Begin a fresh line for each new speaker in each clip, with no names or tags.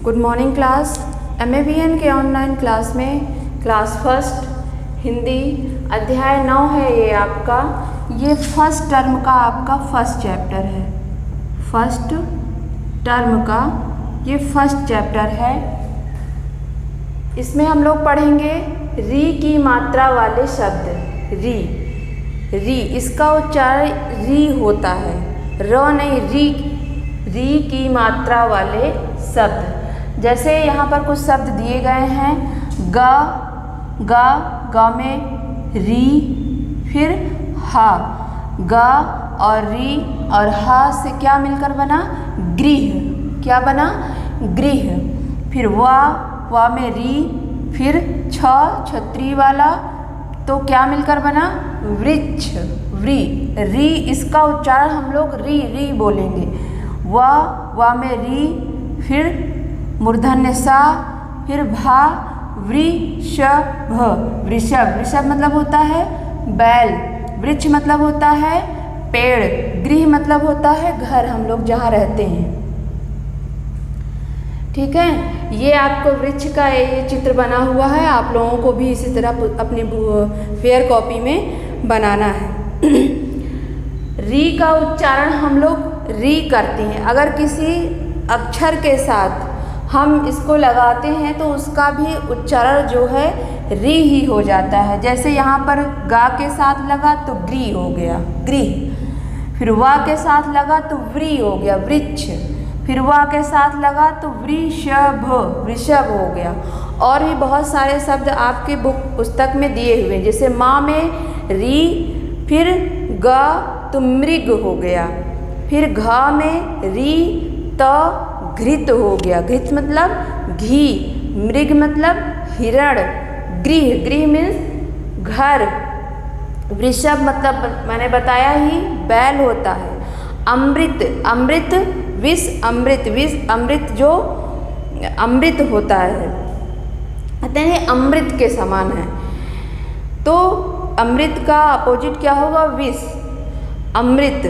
Good morning class. MAVN के online class में class first Hindi अध्याय 9 है ये आपका। ये फर्स्ट टर्म का आपका फर्स्ट चैप्टर है। फर्स्ट टर्म का ये फर्स्ट चैप्टर है। इसमें हम लोग पढ़ेंगे री की मात्रा वाले शब्द। री इसका उच्चारण री होता है, र नहीं, री की मात्रा वाले शब्द। जैसे यहाँ पर कुछ शब्द दिए गए हैं, ग में री, फिर हा, ग और री और हा से क्या मिलकर बना, गृह। क्या बना, गृह। फिर वा में री, फिर छतरी वाला, तो क्या मिलकर बना, वृक्ष। री इसका उच्चारण हम लोग री बोलेंगे। वा में री, फिर मूर्धन्य सा, फिर भा, वृषभ मतलब होता है बैल, वृक्ष मतलब होता है पेड़, गृह मतलब होता है घर, हम लोग जहाँ रहते हैं। ठीक है, ये आपको वृक्ष का ये चित्र बना हुआ है। आप लोगों को भी इसी तरह अपनी फेयर कॉपी में बनाना है। री का उच्चारण हम लोग री करते हैं। अगर किसी अक्षर के साथ हम इसको लगाते हैं तो उसका भी उच्चारण जो है री ही हो जाता है। जैसे यहाँ पर गा के साथ लगा तो ग्री हो गया, गृह। फिर वा के साथ लगा तो व्री हो गया, वृक्ष। फिर वा के साथ लगा तो वृषभ हो गया। और भी बहुत सारे शब्द आपके पुस्तक में दिए हुए हैं। जैसे माँ में री, फिर ग तो मृग हो गया, फिर घ में री तो घृत हो गया, घृत मतलब घी, मृग मतलब हिरण, गृह मीन्स घर, वृषभ मतलब मैंने बताया ही बैल होता है। अमृत विष अमृत जो अमृत होता है, कहते हैं अमृत के समान है। तो अमृत का अपोजिट क्या होगा, विष। अमृत,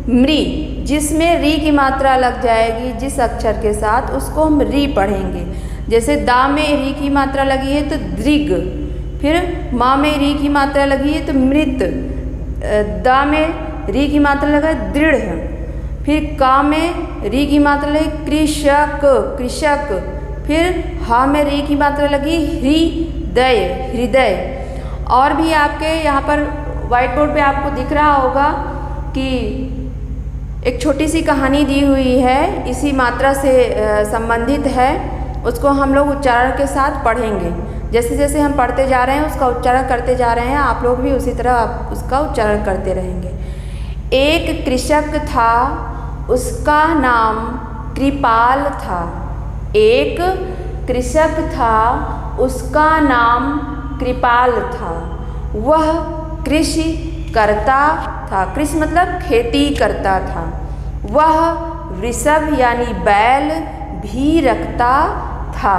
मृ, जिसमें री की मात्रा लग जाएगी जिस अक्षर के साथ, उसको हम री पढ़ेंगे। जैसे दा में री की मात्रा लगी है तो दृग, फिर माँ में री की मात्रा लगी है तो मृत, दा में री की मात्रा लगा है दृढ़, फिर का में री की मात्रा लगी कृषक, फिर हा में री की मात्रा लगी हृदय। और भी आपके यहाँ पर व्हाइट बोर्ड पे आपको दिख रहा होगा कि एक छोटी सी कहानी दी हुई है, इसी मात्रा से संबंधित है। उसको हम लोग उच्चारण के साथ पढ़ेंगे। जैसे जैसे हम पढ़ते जा रहे हैं उसका उच्चारण करते जा रहे हैं, आप लोग भी उसी तरह उसका उच्चारण करते रहेंगे। एक कृषक था, उसका नाम कृपाल था। एक कृषक था, उसका नाम कृपाल था। वह कृषि करता था, कृषि मतलब खेती करता था। वह वृषभ यानी बैल भी रखता था।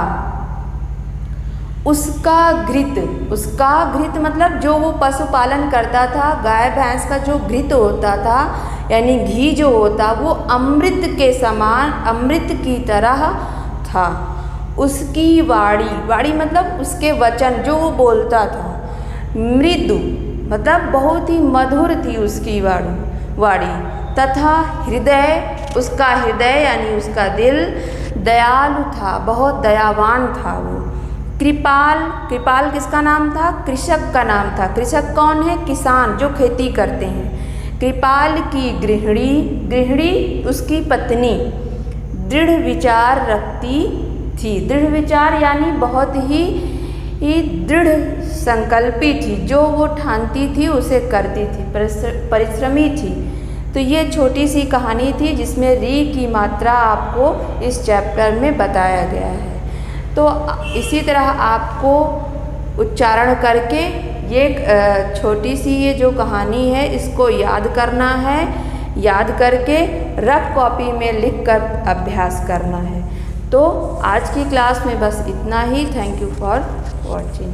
उसका घृत मतलब जो वो पशुपालन करता था, गाय भैंस का जो घृत होता था यानी घी जो होता, वो अमृत के समान, अमृत की तरह था। उसकी वाणी मतलब उसके वचन जो वो बोलता था, मृदु मतलब बहुत ही मधुर थी उसकी वाणी। तथा उसका हृदय यानी उसका दिल दयालु था, बहुत दयावान था वो। कृपाल किसका नाम था, कृषक का नाम था। कृषक कौन है, किसान जो खेती करते हैं। कृपाल की गृहिणी उसकी पत्नी दृढ़ विचार रखती थी। दृढ़ विचार यानी बहुत ही दृढ़ संकल्पी थी, जो वो ठानती थी उसे करती थी, परिश्रमी थी। तो ये छोटी सी कहानी थी जिसमें री की मात्रा आपको इस चैप्टर में बताया गया है। तो इसी तरह आपको उच्चारण करके ये छोटी सी ये जो कहानी है इसको याद करना है। याद करके रफ कॉपी में लिखकर अभ्यास करना है। तो आज की क्लास में बस इतना ही। Thank you for watching.